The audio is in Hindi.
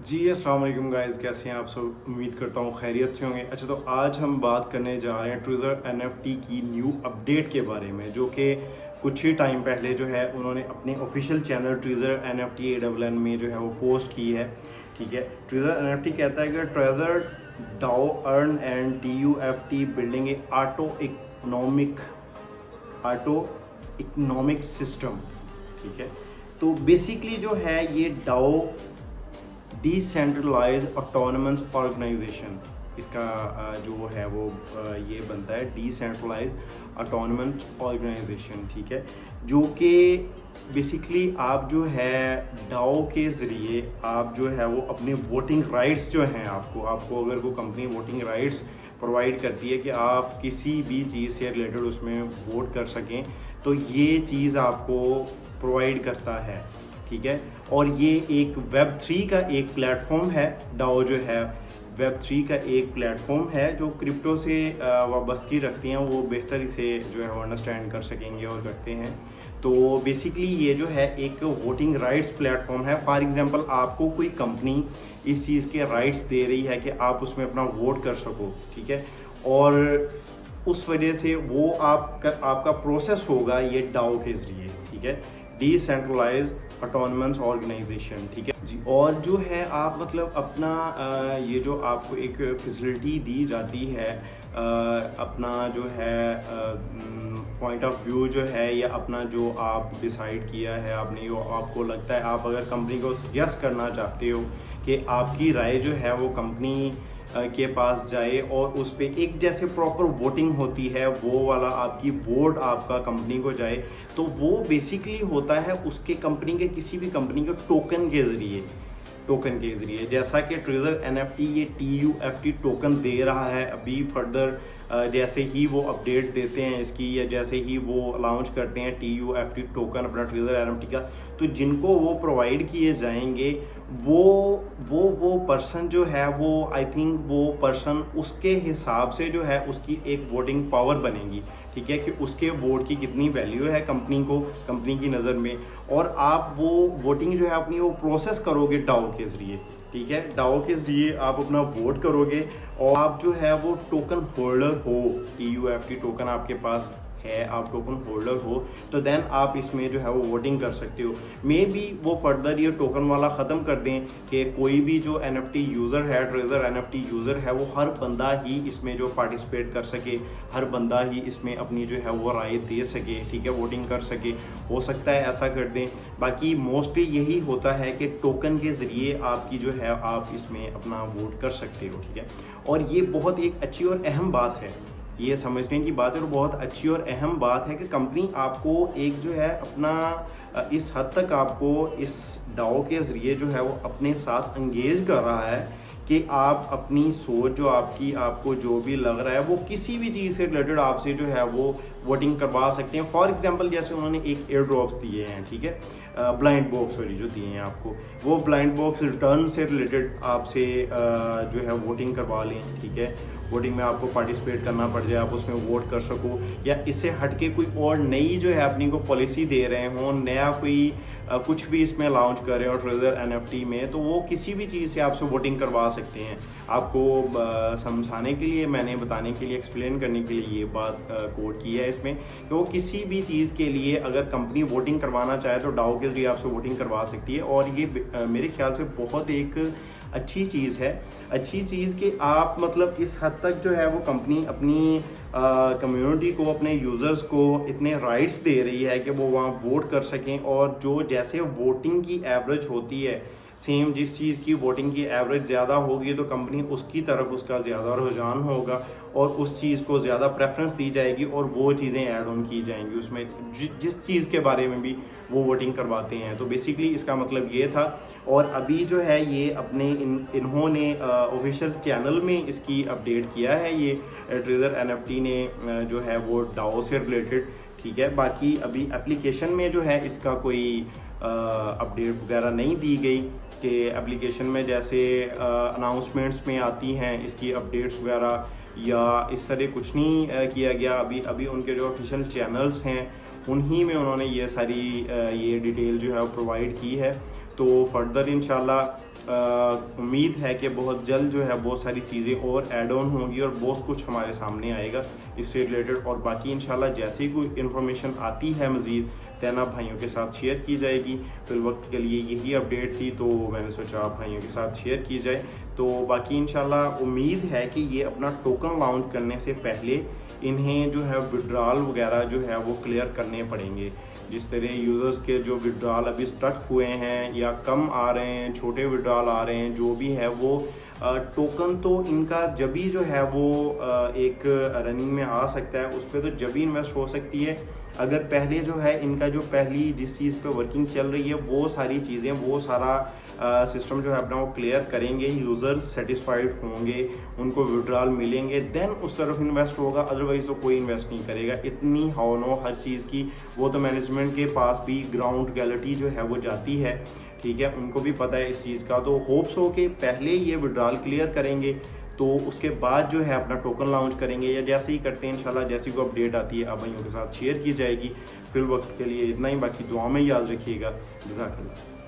जी अस्सलाम वालेकुम गाइस, कैसे हैं आप सब। उम्मीद करता हूँ खैरियत से होंगे। अच्छा, तो आज हम बात करने जा रहे हैं ट्रिज़र एनएफटी की न्यू अपडेट के बारे में, जो कि कुछ ही टाइम पहले जो है उन्होंने अपने ऑफिशियल चैनल ट्रिज़र एनएफटी ANN में जो है वो पोस्ट की है। ठीक है, ट्रिज़र एनएफटी कहता है कि treasure DAO earn and TUFT building a auto economic system. ठीक है, तो बेसिकली जो है ये डाओ डिसेंट्रलाइज ऑटोनमस ऑर्गेनाइजेशन, इसका जो है वो ये बनता है डिसेंट्रलाइज ऑटोनमस ऑर्गेनाइजेशन। ठीक है, जो कि बेसिकली आप जो है डाओ के ज़रिए आप जो है वो अपने वोटिंग राइट्स जो हैं, आपको अगर कोई कंपनी वोटिंग राइट्स प्रोवाइड करती है कि आप किसी भी चीज़ से रिलेटेड उसमें वोट कर सकें, तो ये चीज़ आपको प्रोवाइड करता है। ठीक है, और ये एक Web3 का एक प्लेटफॉर्म है। डाओ जो है Web3 का एक प्लेटफॉर्म है जो क्रिप्टो से वाबस्तगी रखती हैं, वो बेहतर इसे जो है वो अंडरस्टैंड कर सकेंगे और करते हैं। तो बेसिकली ये जो है एक वोटिंग राइट्स प्लेटफॉर्म है। फॉर एग्जांपल आपको कोई कंपनी इस चीज़ के राइट्स दे रही है कि आप उसमें अपना वोट कर सको। ठीक है, और उस वजह से वो आपका प्रोसेस होगा ये डाओ के ज़रिए। ठीक है, डिसेंट्रलाइज ऑटोनमस ऑर्गेनाइजेशन। ठीक है जी, और जो है आप मतलब अपना ये जो आपको एक फैसिलिटी दी जाती है, अपना जो है पॉइंट ऑफ व्यू जो है या अपना जो आप डिसाइड किया है आपने, जो आपको लगता है, आप अगर कंपनी को सजेस्ट करना चाहते हो कि आपकी राय जो है वो कंपनी के पास जाए और उस पर एक जैसे प्रॉपर वोटिंग होती है वो वाला आपकी वोट आपका कंपनी को जाए, तो वो बेसिकली होता है उसके कंपनी के किसी भी कंपनी के टोकन के ज़रिए। जैसा कि ट्रिज़र एनएफटी ये TUFT टोकन दे रहा है अभी फर्दर, जैसे ही वो अपडेट देते हैं इसकी या जैसे ही वो लॉन्च करते हैं TUFT टोकन अपना ट्रिज़र एनएफटी का, तो जिनको वो प्रोवाइड किए जाएंगे वो पर्सन जो है वो आई थिंक वो पर्सन उसके हिसाब से जो है उसकी एक वोटिंग पावर बनेगी। ठीक है, कि उसके वोट की कितनी वैल्यू है कंपनी की नज़र में, और आप वो वोटिंग जो है अपनी वो प्रोसेस करोगे डाओ के ज़रिए। ठीक है, डाओ के ज़रिए आप अपना वोट करोगे और आप जो है वो टोकन होल्डर हो, TUFT टोकन आपके पास है, आप टोकन होल्डर हो, तो देन आप इसमें जो है वो वोटिंग कर सकते हो। मे बी वो फर्दर ये टोकन वाला ख़त्म कर दें कि कोई भी जो NFT यूज़र है, ट्रेजर NFT यूज़र है, वो हर बंदा ही इसमें जो पार्टिसिपेट कर सके, हर बंदा ही इसमें अपनी जो है वो राय दे सके। ठीक है, वोटिंग कर सके, हो सकता है ऐसा कर दें। बाकी मोस्टली यही होता है कि टोकन के ज़रिए आपकी जो है आप इसमें अपना वोट कर सकते हो। ठीक है, और ये बहुत एक अच्छी और अहम बात है, ये समझने की बात है और बहुत अच्छी और अहम बात है कि कंपनी आपको एक जो है अपना इस हद तक आपको इस डाओ के ज़रिए जो है वो अपने साथ एंगेज कर रहा है कि आप अपनी सोच जो आपको जो भी लग रहा है वो किसी भी चीज़ से रिलेटेड आपसे जो है वो वोटिंग करवा सकते हैं। फॉर एग्जांपल जैसे उन्होंने एक एयर ड्रॉप्स दिए हैं, ठीक है, ब्लाइंड बॉक्स वाली जो दिए हैं आपको, वो ब्लाइंड बॉक्स रिटर्न से रिलेटेड आपसे जो है वोटिंग करवा लें। ठीक है, वोटिंग में आपको पार्टिसिपेट करना पड़ जाए, आप उसमें वोट कर सको, या इससे हटके कोई और नई जो है अपनी को पॉलिसी दे रहे हों, नया कोई कुछ भी इसमें लॉन्च कर रहे हो ट्रेजर एनएफटी में, तो वो किसी भी चीज़ से आपसे वोटिंग करवा सकते हैं। आपको समझाने के लिए, मैंने बताने के लिए, एक्सप्लेन करने के लिए ये बात कोड की है इसमें कि वो किसी भी चीज़ के लिए अगर कंपनी वोटिंग करवाना चाहे तो डाओ के जरिए आपसे वोटिंग करवा सकती है। और ये मेरे ख्याल से बहुत एक अच्छी चीज़ है, अच्छी चीज़ कि आप मतलब इस हद तक जो है वो कंपनी अपनी कम्युनिटी को, अपने यूज़र्स को इतने राइट्स दे रही है कि वो वहाँ वोट कर सकें, और जो जैसे वोटिंग की एवरेज होती है, सेम जिस चीज़ की वोटिंग की एवरेज ज़्यादा होगी तो कंपनी उसकी तरफ उसका ज़्यादा रुझान होगा और उस चीज़ को ज़्यादा प्रेफरेंस दी जाएगी और वो चीज़ें ऐड ऑन की जाएंगी उसमें जिस चीज़ के बारे में भी वो वोटिंग करवाते हैं। तो बेसिकली इसका मतलब ये था, और अभी जो है ये अपने इन्होंने ऑफिशियल चैनल में इसकी अपडेट किया है, ये ट्रेजर एनएफटी ने जो है वो डाओ से रिलेटेड। ठीक है, बाकी अभी एप्लीकेशन में जो है इसका कोई अपडेट वगैरह नहीं दी गई कि एप्लीकेशन में जैसे अनाउंसमेंट्स में आती हैं इसकी अपडेट्स वगैरह, या इस तरह कुछ नहीं किया गया। अभी उनके जो ऑफिशियल चैनल्स हैं उन्हीं में उन्होंने ये सारी ये डिटेल जो है वो प्रोवाइड की है। तो फर्दर इंशाल्लाह उम्मीद है कि बहुत जल्द जो है बहुत सारी चीज़ें और ऐड ऑन होंगी और बहुत कुछ हमारे सामने आएगा इससे रिलेटेड। और बाकी इंशाल्लाह जैसे ही कोई इन्फॉर्मेशन आती है मज़ीद दैन आप भाइयों के साथ शेयर की जाएगी। फिल वक्त के लिए यही अपडेट थी तो मैंने सोचा आप भाइयों के साथ शेयर की जाए। तो बाकी इंशाल्लाह उम्मीद है कि ये अपना टोकन लॉन्च करने से पहले इन्हें जो है विड्रॉल वगैरह जो है वो क्लियर करने पड़ेंगे। जिस तरह यूज़र्स के जो विड्रॉल अभी स्टक हुए हैं या कम आ रहे हैं, छोटे विड्रॉल आ रहे हैं, जो भी है वो टोकन तो इनका जब भी जो है वो एक रनिंग में आ सकता है, उस पर तो जब भी इन्वेस्ट हो सकती है अगर पहले जो है इनका जो पहली जिस चीज़ पे वर्किंग चल रही है वो सारी चीज़ें वो सारा सिस्टम जो है अपना वो क्लियर करेंगे, यूज़र्स सेटिस्फाइड होंगे, उनको विड्रॉल मिलेंगे, देन उस तरफ इन्वेस्ट होगा। अदरवाइज तो कोई इन्वेस्ट नहीं करेगा। इतनी हाउ नो हर चीज़ की वो तो मैनेजमेंट के पास भी ग्राउंड रियलिटी जो है वो जाती है, ठीक है, उनको भी पता है इस चीज़ का। तो होप्स हो कि पहले ये विड्रॉल क्लियर करेंगे तो उसके बाद जो है अपना टोकन लॉन्च करेंगे, या जैसे ही करते हैं इंशाल्लाह जैसी कोई अपडेट आती है आप भाइयों के साथ शेयर की जाएगी। फिल वक्त के लिए इतना ही, बाकी दुआ में याद रखिएगा। जज़ाकल्लाह।